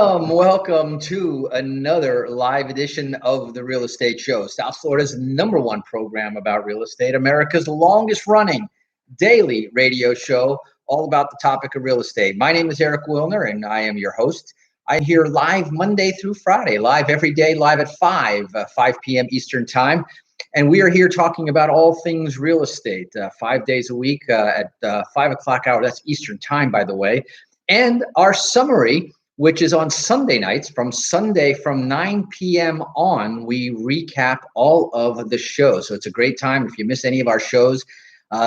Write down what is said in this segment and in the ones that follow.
Welcome to another live edition of the Real Estate Show, South Florida's #1 program about real estate, America's longest running daily radio show, all about the topic of real estate. My name is Eric Willner, and I am your host. I'm here live Monday through Friday, live every day, live at 5 p.m. Eastern Time. And we are here talking about all things real estate, 5 days a week at 5 o'clock hour. That's Eastern Time, by the way. And our summary, which is on Sunday nights, from 9 p.m. on, we recap all of the shows. So it's a great time. If you miss any of our shows,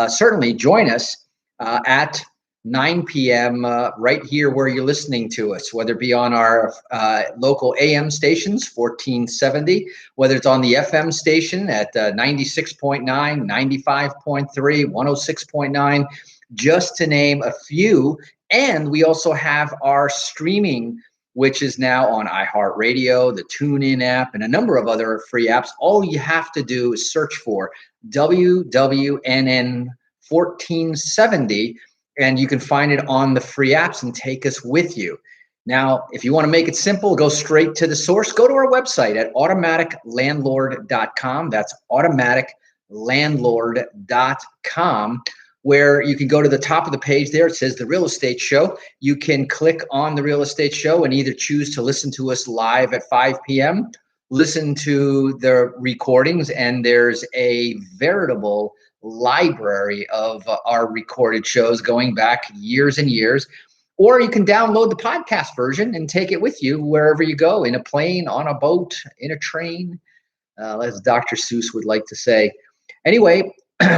certainly join us at 9 p.m. Right here where you're listening to us, whether it be on our local AM stations, 1470, whether it's on the FM station at 96.9, 95.3, 106.9, just to name a few. And we also have our streaming, which is now on iHeartRadio, the TuneIn app, and a number of other free apps. All you have to do is search for WWNN 1470, and you can find it on the free apps and take us with you. Now, if you want to make it simple, go straight to the source. Go to our website at automaticlandlord.com. That's automaticlandlord.com. where you can go to the top of the page there. It says The Real Estate Show. You can click on The Real Estate Show and either choose to listen to us live at 5 p.m., listen to the recordings, and there's a veritable library of our recorded shows going back years and years. Or you can download the podcast version and take it with you wherever you go, in a plane, on a boat, in a train, as Dr. Seuss would like to say. Anyway,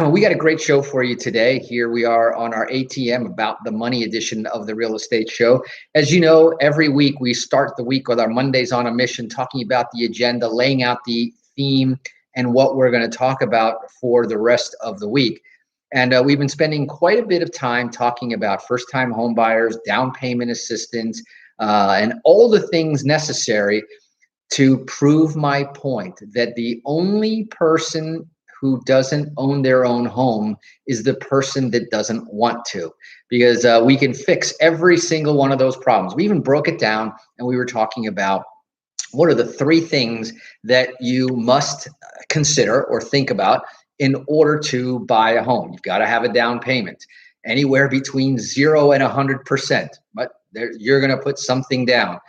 we got a great show for you today. Here we are on our ATM About the Money edition of the Real Estate Show. As you know, every week we start the week with our Mondays on a Mission, talking about the agenda, laying out the theme, and what we're going to talk about for the rest of the week. And we've been spending quite a bit of time talking about first-time home buyers, down payment assistance, and all the things necessary to prove my point that the only person who doesn't own their own home is the person that doesn't want to, because we can fix every single one of those problems. We even broke it down, and we were talking about what are the 3 things that you must consider or think about in order to buy a home. You've got to have a down payment, anywhere between 0 and 100%, but you're going to put something down.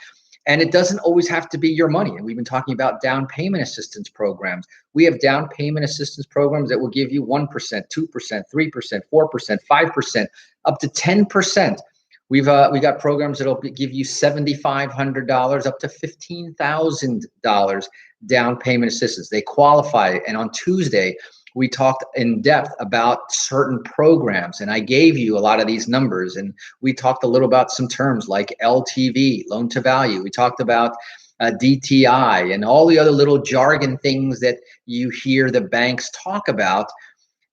And it doesn't always have to be your money. And we've been talking about down payment assistance programs. We have down payment assistance programs that will give you 1%, 2%, 3%, 4%, 5%, up to 10%. We got programs that'll give you $7,500 up to $15,000 down payment assistance. They qualify. And on Tuesday, we talked in depth about certain programs, and I gave you a lot of these numbers, and we talked a little about some terms like LTV, loan to value. We talked about DTI and all the other little jargon things that you hear the banks talk about.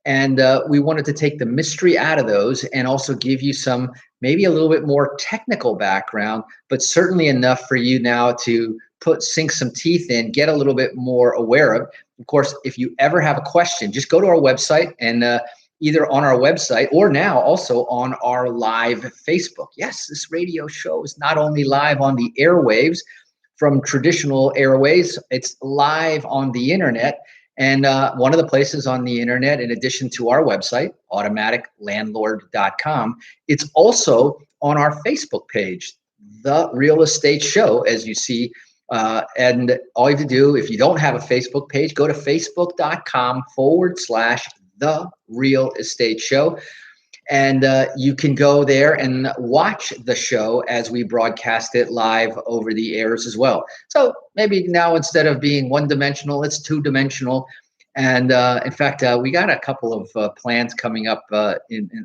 And we wanted to take the mystery out of those and also give you some, maybe a little bit more technical background, but certainly enough for you now to sink some teeth in, get a little bit more aware of. Of course, if you ever have a question, just go to our website, and either on our website or now also on our live Facebook. Yes, this radio show is not only live on the airwaves from traditional airways, it's live on the internet. And one of the places on the internet, in addition to our website, automaticlandlord.com, it's also on our Facebook page, The Real Estate Show, as you see. And all you have to do, if you don't have a Facebook page, go to facebook.com/The Real Estate Show. And you can go there and watch the show as we broadcast it live over the airs as well. So maybe now, instead of being one-dimensional, it's two-dimensional. And in fact, we got a couple of plans coming up as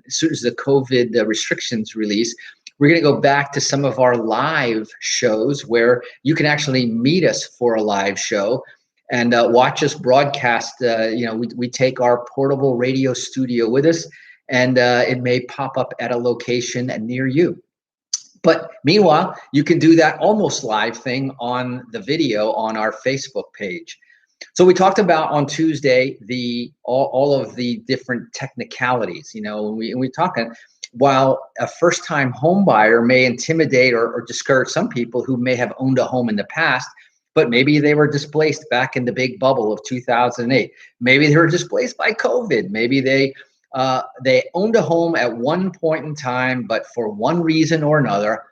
soon as the COVID restrictions release. We're going to go back to some of our live shows where you can actually meet us for a live show and watch us broadcast. We take our portable radio studio with us, and it may pop up at a location near you. But meanwhile, you can do that almost live thing on the video on our Facebook page. So we talked about on Tuesday all of the different technicalities. When we talking, while a first-time home buyer may intimidate or discourage some people who may have owned a home in the past, but maybe they were displaced back in the big bubble of 2008. Maybe they were displaced by COVID. Maybe they owned a home at one point in time, but for one reason or another,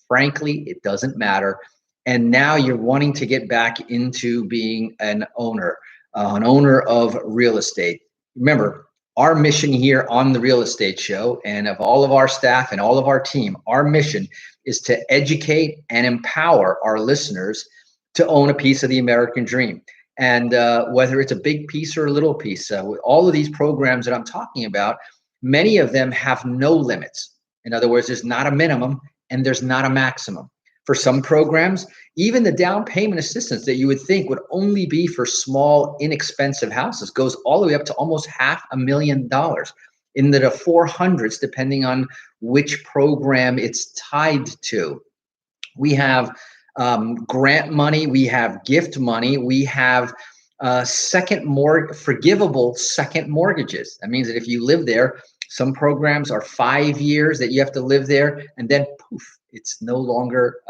frankly, it doesn't matter. And now you're wanting to get back into being an owner of real estate. Remember, our mission here on the Real Estate Show and of all of our staff and all of our team, our mission is to educate and empower our listeners to own a piece of the American dream. And whether it's a big piece or a little piece, with all of these programs that I'm talking about, many of them have no limits. In other words, there's not a minimum and there's not a maximum. For some programs, even the down payment assistance that you would think would only be for small, inexpensive houses goes all the way up to almost $500,000 in the 400s, depending on which program it's tied to. We have grant money, we have gift money, we have forgivable second mortgages. That means that if you live there, some programs are 5 years that you have to live there, and then poof, it's no longer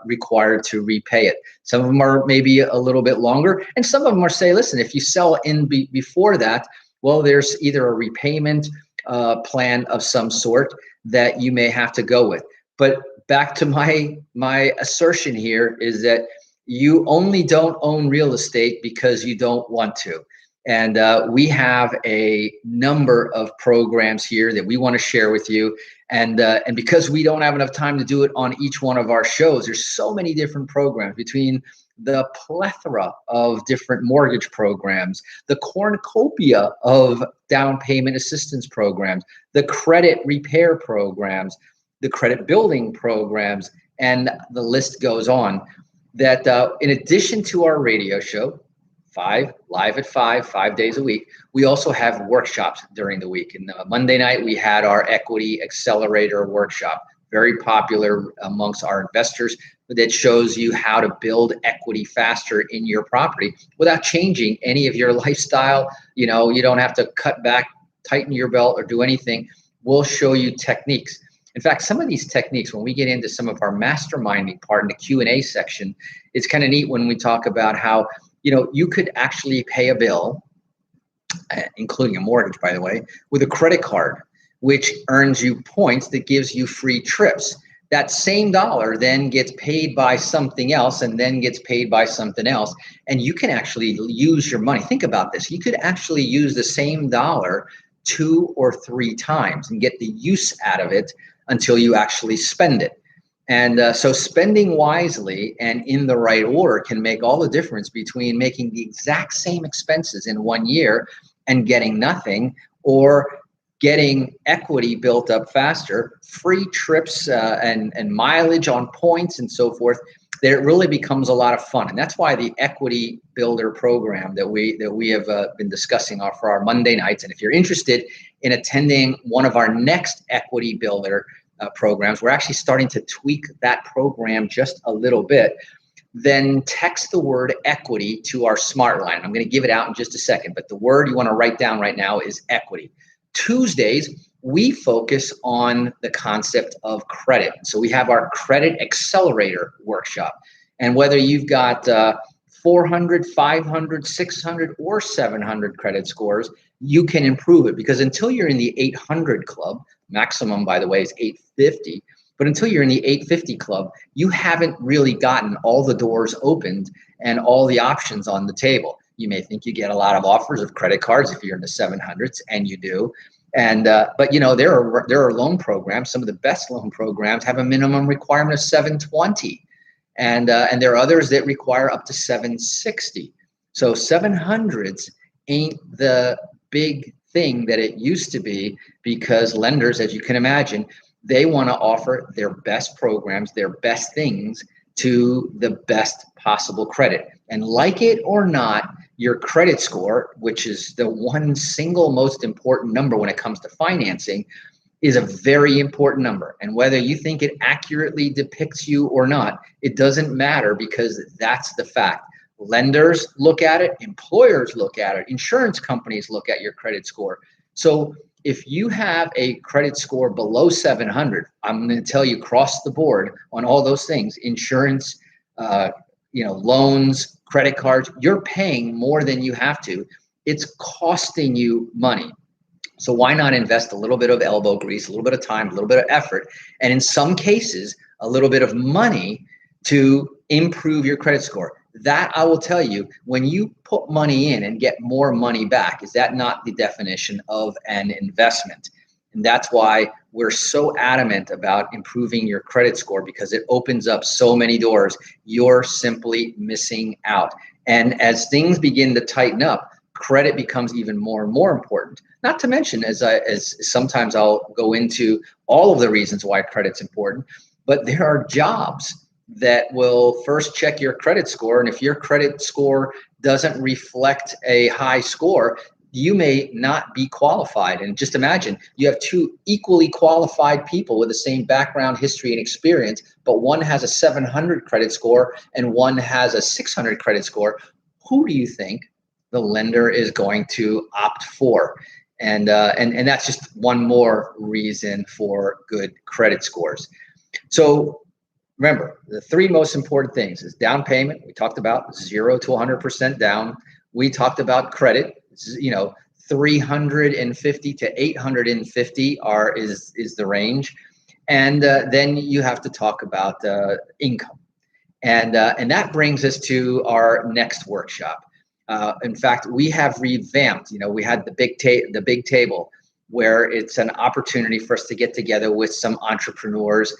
required to repay it. Some of them are maybe a little bit longer, and some of them are say, listen, if you sell in before that, well, there's either a repayment plan of some sort that you may have to go with. But back to my assertion here is that you only don't own real estate because you don't want to. And we have a number of programs here that we want to share with you. And because we don't have enough time to do it on each one of our shows, there's so many different programs between the plethora of different mortgage programs, the cornucopia of down payment assistance programs, the credit repair programs, the credit building programs, and the list goes on. That in addition to our radio show, live at 5 days a week, we also have workshops during the week. And Monday night, we had our Equity Accelerator workshop, very popular amongst our investors, that shows you how to build equity faster in your property without changing any of your lifestyle. You know, you don't have to cut back, tighten your belt, or do anything. We'll show you techniques. In fact, some of these techniques, when we get into some of our masterminding part in the Q&A section, it's kind of neat when we talk about how, you know, you could actually pay a bill, including a mortgage, by the way, with a credit card, which earns you points that gives you free trips. That same dollar then gets paid by something else and then gets paid by something else. And you can actually use your money. Think about this. You could actually use the same dollar 2 or 3 times and get the use out of it until you actually spend it. And so spending wisely and in the right order can make all the difference between making the exact same expenses in 1 year and getting nothing, or getting equity built up faster, free trips and mileage on points and so forth. That it really becomes a lot of fun. And that's why the Equity Builder program that we have been discussing for our Monday nights. And if you're interested in attending one of our next Equity Builder programs, we're actually starting to tweak that program just a little bit. Then text the word equity to our smart line. I'm going to give it out in just a second, but the word you want to write down right now is equity. Tuesdays, we focus on the concept of credit. So we have our Credit Accelerator workshop. And whether you've got 400, 500, 600, or 700 credit scores, you can improve it, because until you're in the 800 club, maximum, by the way, is 850. But until you're in the 850 club, you haven't really gotten all the doors opened and all the options on the table. You may think you get a lot of offers of credit cards if you're in the 700s, and you do. And but you know, there are loan programs. Some of the best loan programs have a minimum requirement of 720, and there are others that require up to 760. So 700s ain't the big thing that it used to be, because lenders, as you can imagine, they want to offer their best programs, their best things to the best possible credit. And like it or not, your credit score, which is the one single most important number when it comes to financing, is a very important number. And whether you think it accurately depicts you or not, it doesn't matter, because that's the fact. Lenders look at it, employers look at it, insurance companies look at your credit score. So if you have a credit score below 700, I'm going to tell you across the board on all those things, insurance, loans, credit cards, you're paying more than you have to. It's costing you money. So why not invest a little bit of elbow grease, a little bit of time, a little bit of effort, and in some cases, a little bit of money to improve your credit score? That, I will tell you, when you put money in and get more money back, is that not the definition of an investment? And that's why we're so adamant about improving your credit score, because it opens up so many doors. You're simply missing out. And as things begin to tighten up, credit becomes even more and more important. Not to mention, as sometimes I'll go into all of the reasons why credit's important, but there are jobs that will first check your credit score. And if your credit score doesn't reflect a high score, you may not be qualified. And just imagine, you have two equally qualified people with the same background, history, and experience, but one has a 700 credit score and one has a 600 credit score. Who do you think the lender is going to opt for? And that's just one more reason for good credit scores. So remember, the three most important things is down payment. We talked about 0 to 100% down. We talked about credit. 350 to 850 is the range. And then you have to talk about income. And that brings us to our next workshop. In fact, we have revamped. We had the big table, where it's an opportunity for us to get together with some entrepreneurs,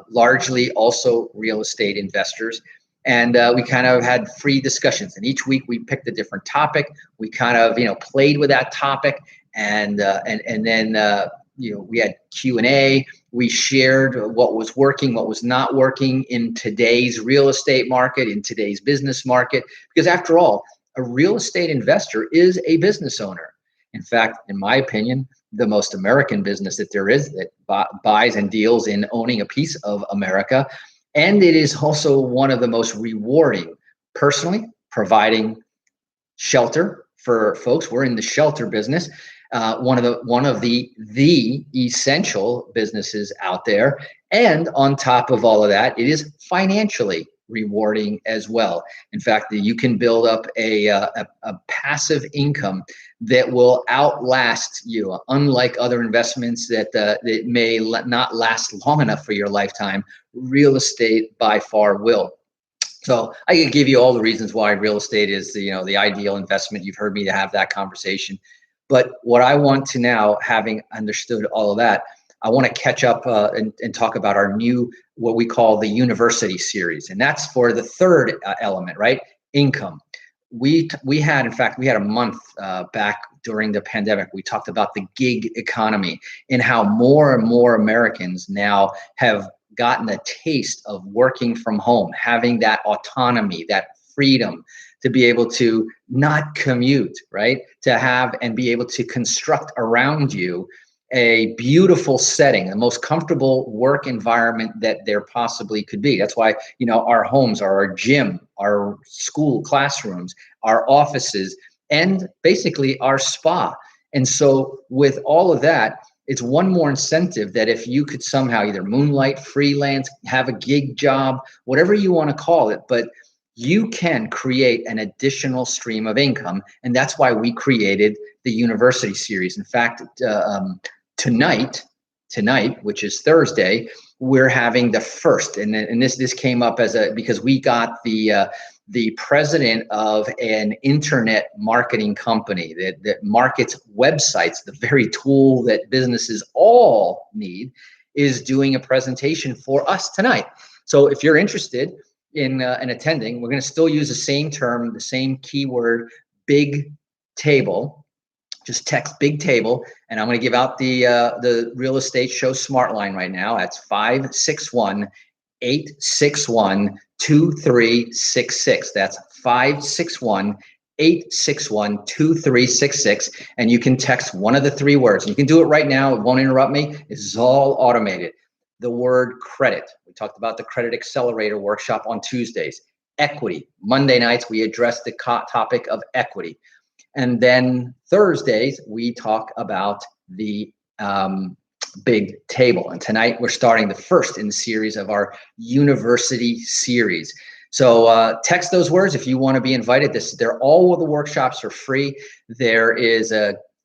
largely also real estate investors. And we kind of had free discussions. And each week we picked a different topic. We kind of, played with that topic. And then we had Q&A. We shared what was working, what was not working in today's real estate market, in today's business market. Because after all, a real estate investor is a business owner. In fact, in my opinion, the most American business that there is, that buys and deals in owning a piece of America. And it is also one of the most rewarding, personally, providing shelter for folks. We're in the shelter business. One of the essential businesses out there. And on top of all of that, it is financially rewarding as well. In fact, you can build up a passive income that will outlast you, unlike other investments that may not last long enough for your lifetime. Real estate by far will. So I can give you all the reasons why real estate is the ideal investment. You've heard me have that conversation. But what I want to now, having understood all of that, I want to catch up and talk about our new, what we call the University series. And that's for the third element, right? Income. We had a month back during the pandemic. We talked about the gig economy and how more and more Americans now have gotten a taste of working from home, having that autonomy, that freedom to be able to not commute, right? To have and be able to construct around you a beautiful setting, the most comfortable work environment that there possibly could be. That's why, our homes are our gym, our school classrooms, our offices, and basically our spa. And so with all of that, it's one more incentive that if you could somehow either moonlight, freelance, have a gig job, whatever you want to call it, but you can create an additional stream of income. And that's why we created the University series. In fact, tonight, which is Thursday, we're having the first, and this came up because we got the president of an internet marketing company that markets websites, the very tool that businesses all need, is doing a presentation for us tonight. So if you're interested in attending, we're going to still use the same term, the same keyword, big table. Just text big table, and I'm going to give out the Real Estate Show Smart Line right now. That's 561-861-2366. That's 561-861-2366. And you can text one of the three words. You can do it right now. It won't interrupt me. It's all automated. The word credit. We talked about the Credit Accelerator workshop on Tuesdays. Equity. Monday nights, we address the topic of equity. And then Thursdays, we talk about the big table. And tonight we're starting the first in the series of our university series. So text those words if you want to be invited. They're all of the workshops are free. There is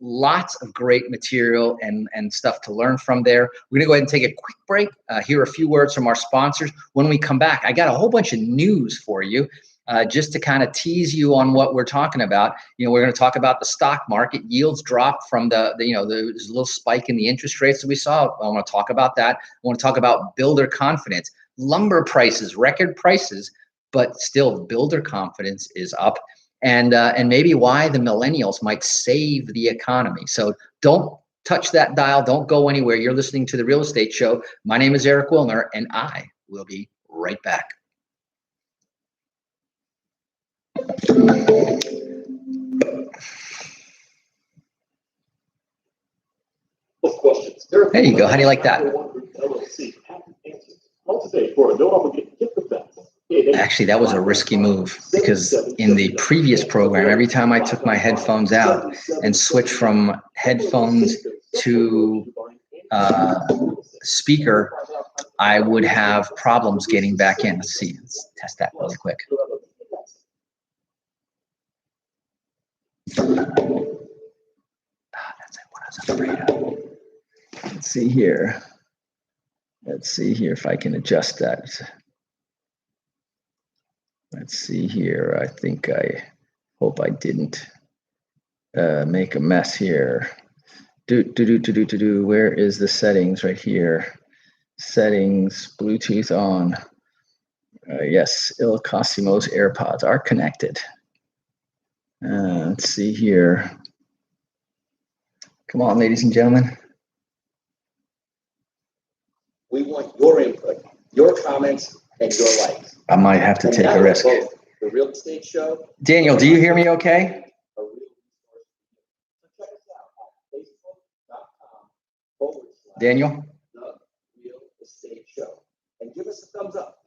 lots of great material and stuff to learn from there. We're gonna go ahead and take a quick break, hear a few words from our sponsors. When we come back, I got a whole bunch of news for you. Just to kind of tease you on what we're talking about. We're going to talk about the stock market. Yields dropped from there's a little spike in the interest rates that we saw. I want to talk about that. I want to talk about builder confidence. Lumber prices, record prices, but still builder confidence is up. And maybe why the millennials might save the economy. So don't touch that dial. Don't go anywhere. You're listening to The Real Estate Show. My name is Eric Willner, and I will be right back. There you go. How do you like that? Actually, that was a risky move because in the previous program, every time I took my headphones out and switched from headphones to speaker, I would have problems getting back in. Let's see. Let's test that really quick. That's what I was afraid of. Let's see here. Let's see here if I can adjust that. Let's see here. I hope I didn't make a mess here. Where is the settings? Right here. Settings, Bluetooth on. Yes, Il Cosimo's AirPods are connected. Let's see here. Come on, ladies and gentlemen. We want your input, your comments, and your likes. I might have to take a risk. The Real Estate Show. Daniel, do you hear me okay? Check us out at facebook.com/. Daniel? The Real Estate Show. And give us a thumbs up.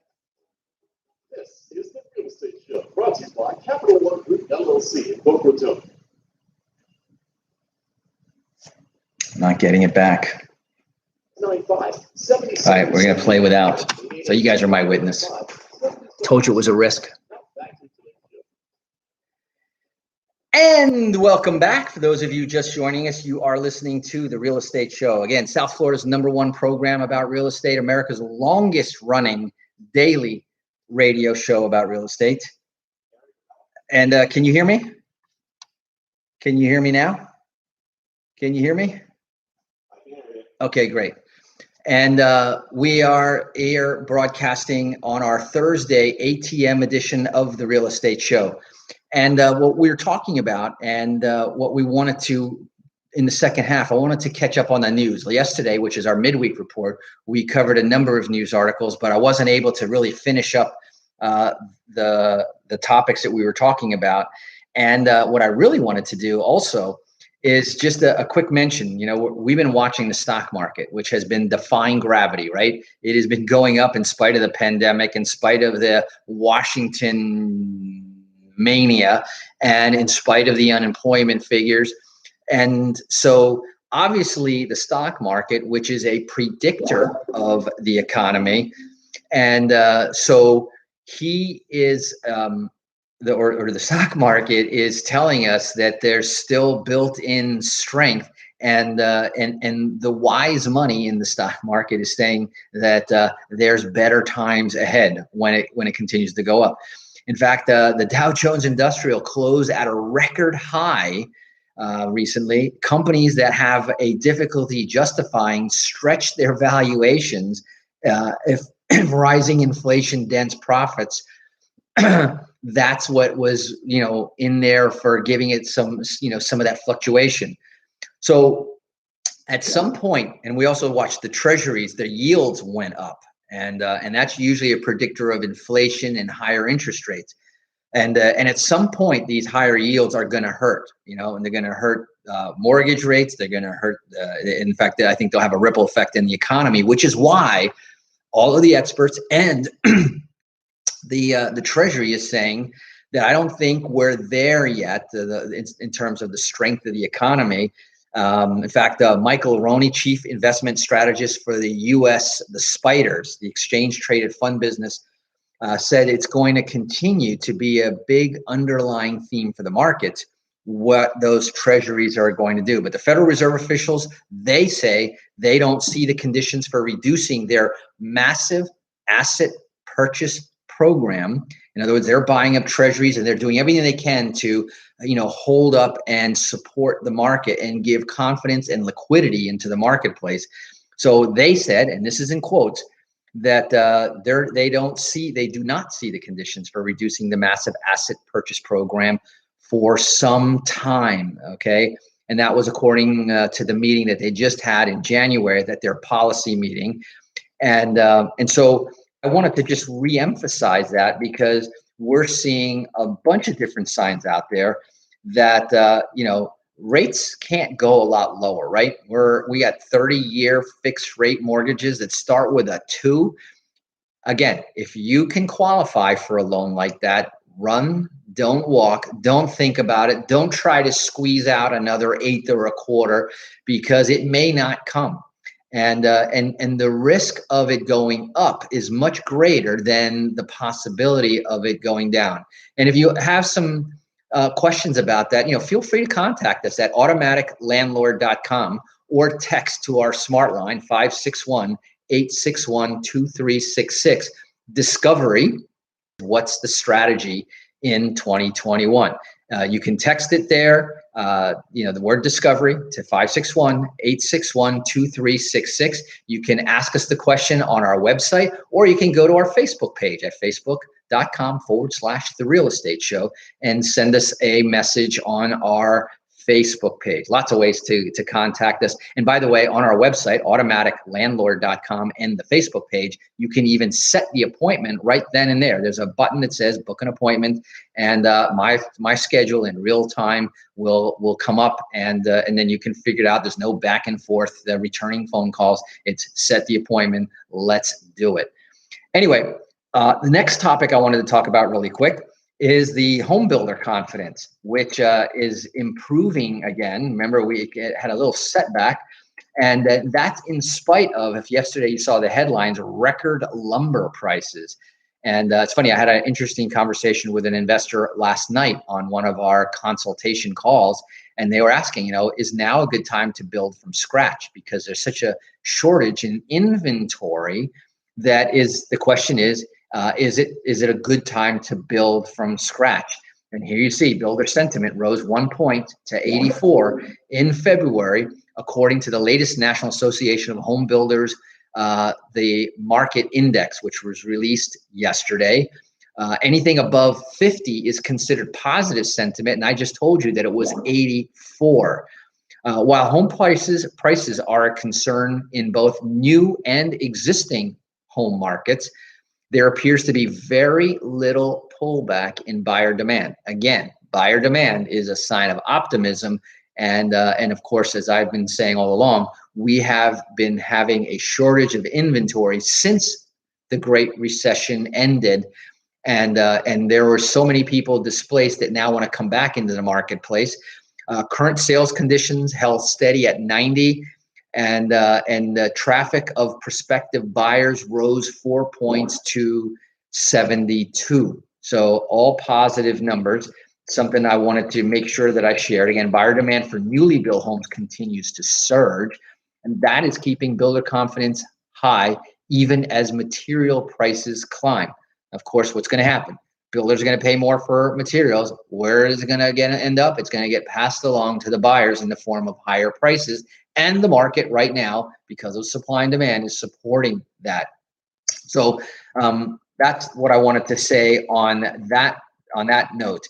This is The Real Estate Show, brought to you by Capital One Group, LLC in Boca Raton. Not getting it back. 95, All right, we're going to play without. So you guys are my witness. Told you it was a risk. And welcome back. For those of you just joining us, you are listening to The Real Estate Show. Again, South Florida's #1 program about real estate, America's longest running daily radio show about real estate. And can you hear me? Can you hear me now? Can you hear me? Okay, great. And we are here broadcasting on our Thursday ATM edition of The Real Estate Show. And what we're talking about and what we wanted to, in the second half, I wanted to catch up on the news. Yesterday, which is our midweek report, we covered a number of news articles, but I wasn't able to really finish up the topics that we were talking about. And what I really wanted to do also is just a quick mention. We've been watching the stock market, which has been defying gravity, right? It has been going up in spite of the pandemic, in spite of the Washington mania, and in spite of the unemployment figures. And so obviously the stock market, which is a predictor of the economy, and so he is the stock market is telling us that there's still built-in strength, and the wise money in the stock market is saying that there's better times ahead when it continues to go up. In fact, the Dow Jones Industrial closed at a record high recently. Companies that have a difficulty justifying stretch their valuations if rising inflation dents profits. That's what was, in there for giving it some of that fluctuation. So at some point, and we also watched the treasuries, the yields went up, and that's usually a predictor of inflation and higher interest rates. And at some point, these higher yields are going to hurt, and they're going to hurt mortgage rates. They're going to hurt. In fact, I think they'll have a ripple effect in the economy, which is why all of the experts and the Treasury is saying that I don't think we're there yet in terms of the strength of the economy. In fact, Michael Roney, chief investment strategist for the U.S., the Spiders, the exchange traded fund business, said it's going to continue to be a big underlying theme for the markets, what those treasuries are going to do. But the Federal Reserve officials, they say they don't see the conditions for reducing their massive asset purchase program. In other words, they're buying up treasuries and they're doing everything they can to, hold up and support the market and give confidence and liquidity into the marketplace. So they said, and this is in quotes, that they do not see the conditions for reducing the massive asset purchase program for some time. Okay. And that was according to the meeting that they just had in January, that their policy meeting. And so I wanted to just reemphasize that, because we're seeing a bunch of different signs out there that, rates can't go a lot lower, right? We got 30-year fixed rate mortgages that start with a 2. Again, if you can qualify for a loan like that, run, don't walk, don't think about it. Don't try to squeeze out another 1/8 or a 1/4, because it may not come. And the risk of it going up is much greater than the possibility of it going down. And if you have some questions about that, feel free to contact us at automaticlandlord.com or text to our smart line 561-861-2366. Discovery, what's the strategy in 2021? You can text it there, the word discovery, to 561-861-2366. You can ask us the question on our website, or you can go to our Facebook page at facebook.com/The Real Estate Show and send us a message on our Facebook page. Lots of ways to contact us. And by the way, on our website, automaticlandlord.com, and the Facebook page, you can even set the appointment right then and there. There's a button that says book an appointment, and my schedule in real time will come up, and then you can figure it out. There's no back and forth, the returning phone calls. It's set the appointment. Let's do it. Anyway, the next topic I wanted to talk about really quick is the home builder confidence, which is improving again. Remember, we had a little setback, and that's in spite of, if yesterday you saw the headlines, record lumber prices. And it's funny, I had an interesting conversation with an investor last night on one of our consultation calls, and they were asking, is now a good time to build from scratch? Because there's such a shortage in inventory. The question is it a good time to build from scratch? And here you see builder sentiment rose 1 point to 84 in February, according to the latest National Association of Home Builders, the market index, which was released yesterday. Anything above 50 is considered positive sentiment, and I just told you that it was 84. While home prices are a concern in both new and existing home markets, there appears to be very little pullback in buyer demand. Again, buyer demand is a sign of optimism. And of course, as I've been saying all along, we have been having a shortage of inventory since the Great Recession ended. And there were so many people displaced that now want to come back into the marketplace. Current sales conditions held steady at 90. And the traffic of prospective buyers rose 4 points to 72. So all positive numbers, something I wanted to make sure that I shared. Again, buyer demand for newly built homes continues to surge, and that is keeping builder confidence high, even as material prices climb. Of course, what's going to happen? Builders are going to pay more for materials. Where is it going to end up? It's going to get passed along to the buyers in the form of higher prices. And the market right now, because of supply and demand, is supporting that. So that's what I wanted to say on that note.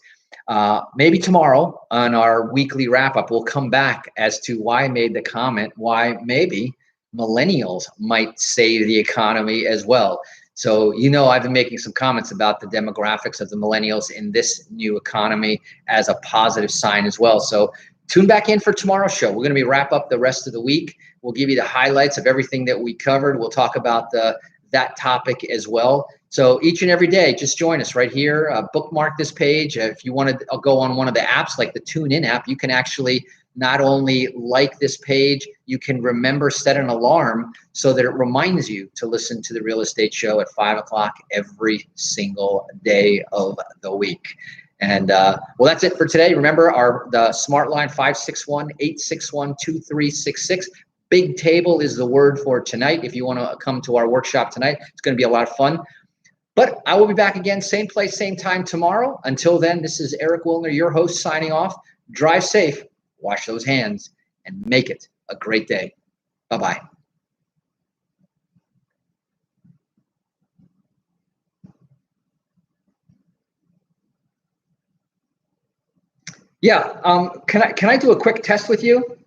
Maybe tomorrow on our weekly wrap up, we'll come back as to why I made the comment, why maybe millennials might save the economy as well. So, I've been making some comments about the demographics of the millennials in this new economy as a positive sign as well. So tune back in for tomorrow's show. We're going to be wrap up the rest of the week. We'll give you the highlights of everything that we covered. We'll talk about that topic as well. So each and every day, just join us right here. Bookmark this page. If you want to go on one of the apps like the TuneIn app, you can actually not only like this page, you can remember, set an alarm so that it reminds you to listen to the Real Estate Show at 5 o'clock every single day of the week. And well, that's it for today. Remember the smart line 561-861-2366. Big table is the word for tonight. If you want to come to our workshop tonight, it's going to be a lot of fun. But I will be back again, same place, same time tomorrow. Until then, this is Eric Willner, your host, signing off. Drive safe, wash those hands, and make it a great day. Bye-bye. Yeah, can I do a quick test with you?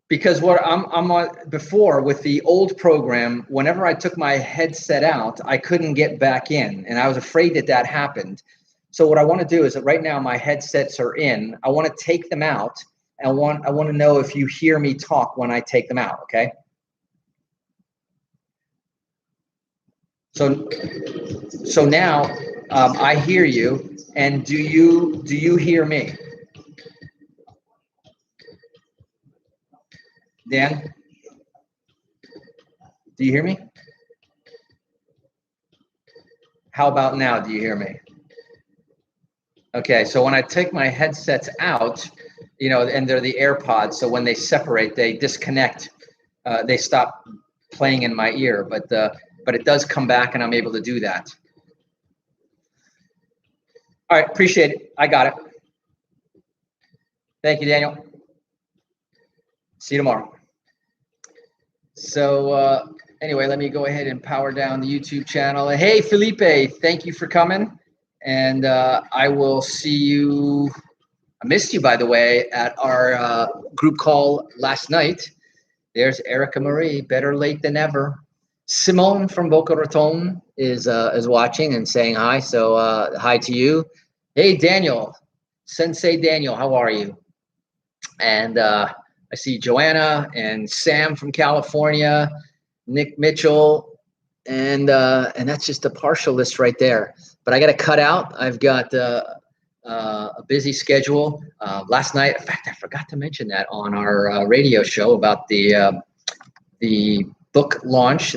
Because what I'm on before with the old program, whenever I took my headset out, I couldn't get back in, and I was afraid that happened. So what I want to do is that right now my headsets are in. I want to take them out. I want to know if you hear me talk when I take them out. Okay. So now I hear you, and do you hear me? Dan, do you hear me? How about now? Do you hear me? Okay, so when I take my headsets out, and they're the AirPods, so when they separate, they disconnect. They stop playing in my ear, but it does come back, and I'm able to do that. All right, appreciate it. I got it. Thank you, Daniel. See you tomorrow. So anyway, let me go ahead and power down the YouTube channel. Hey, Felipe, thank you for coming. And I will see you. I missed you, by the way, at our group call last night. There's Erica Marie, better late than never. Simone from Boca Raton is watching and saying hi. So hi to you. Hey, Daniel, Sensei Daniel, how are you? And I see Joanna and Sam from California, Nick Mitchell, and that's just a partial list right there. But I got to cut out. I've got a busy schedule. Last night, in fact, I forgot to mention that on our radio show about the book launch.